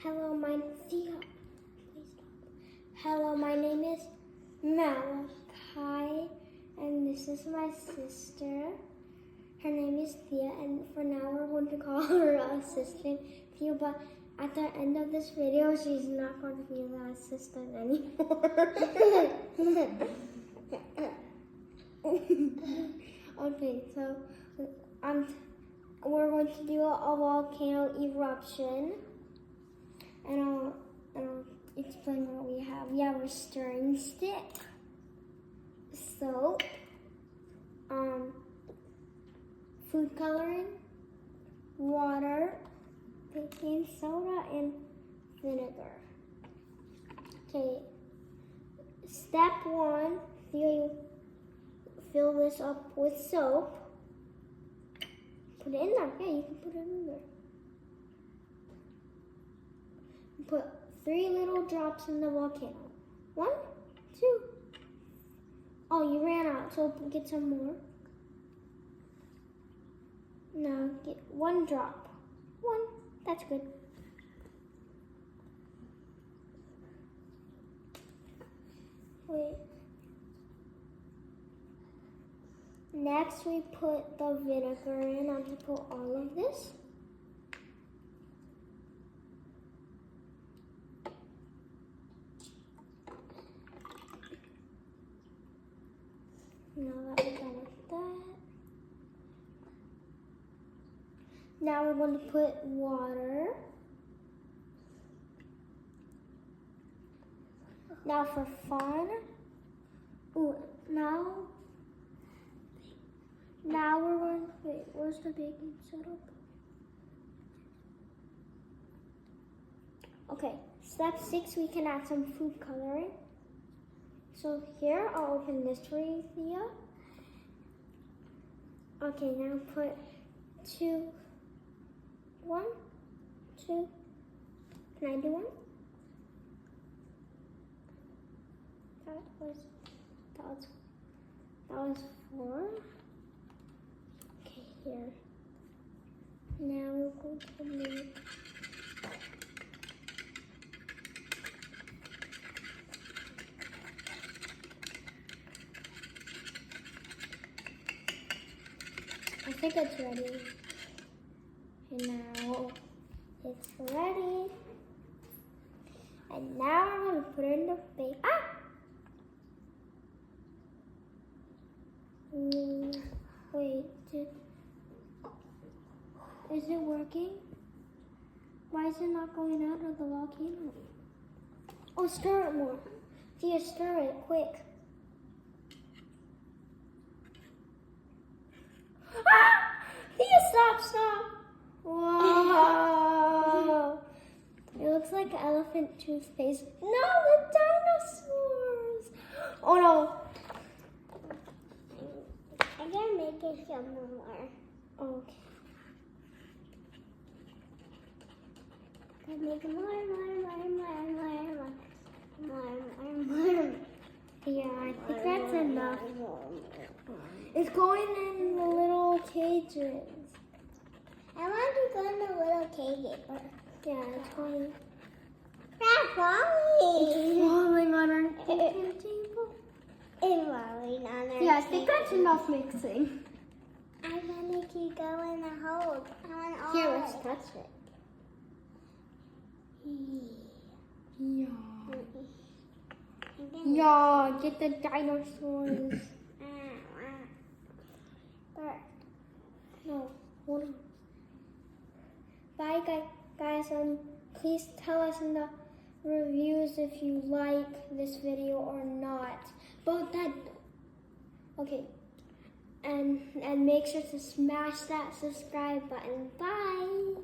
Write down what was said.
Hello, my Thea. Please stop. Hello, my name is Malachi, and this is my sister. Her name is Thea, and for now we're going to call her assistant Thea, but at the end of this video, she's not going to be the assistant anymore. Okay, so we're going to do a volcano eruption, and I'll explain what we have. We have a stirring stick, soap, food coloring, water, baking soda, and vinegar. Okay, step 1, fill this up with soap. Put it in there. Yeah, you can put it in there. Put 3 little drops in the volcano. 1, 2. Oh, you ran out, so get some more. Now get 1 drop. 1, that's good. Wait. Next, we put the vinegar in. I'm going to put all of this. Now that we're done with that. Now we're going to put water. Now for fun. Ooh, now we're going to, wait, where's the baking soda? Okay, step 6, we can add some food coloring. So here, I'll open this for you, Thea. Okay, now put 1, 2, can I do 1? That was 4. Okay, here. Now we're going to make I think it's ready. And now it's ready. And now we're going to put it in the bake. Wait, is it working? Why is it not going out of the volcano? Oh, stir it more. Thea, stir it, quick. Thea, stop. Whoa. It looks like elephant toothpaste. No, the dinosaurs. Oh no. I'm gonna make it some more. Okay. Gonna make more. Yeah, I think that's enough. It's going in the little cages. I want to go in the little cages. Yeah, it's going. It's falling. It's falling on our kitchen table. It's falling on our Yeah, I think that's enough mixing. I want to keep going and hold. Here, let's touch it. Yeah, get the dinosaurs. No, hold on. Bye, guys. Please tell us in the reviews if you like this video or not. But okay. And make sure to smash that subscribe button. Bye.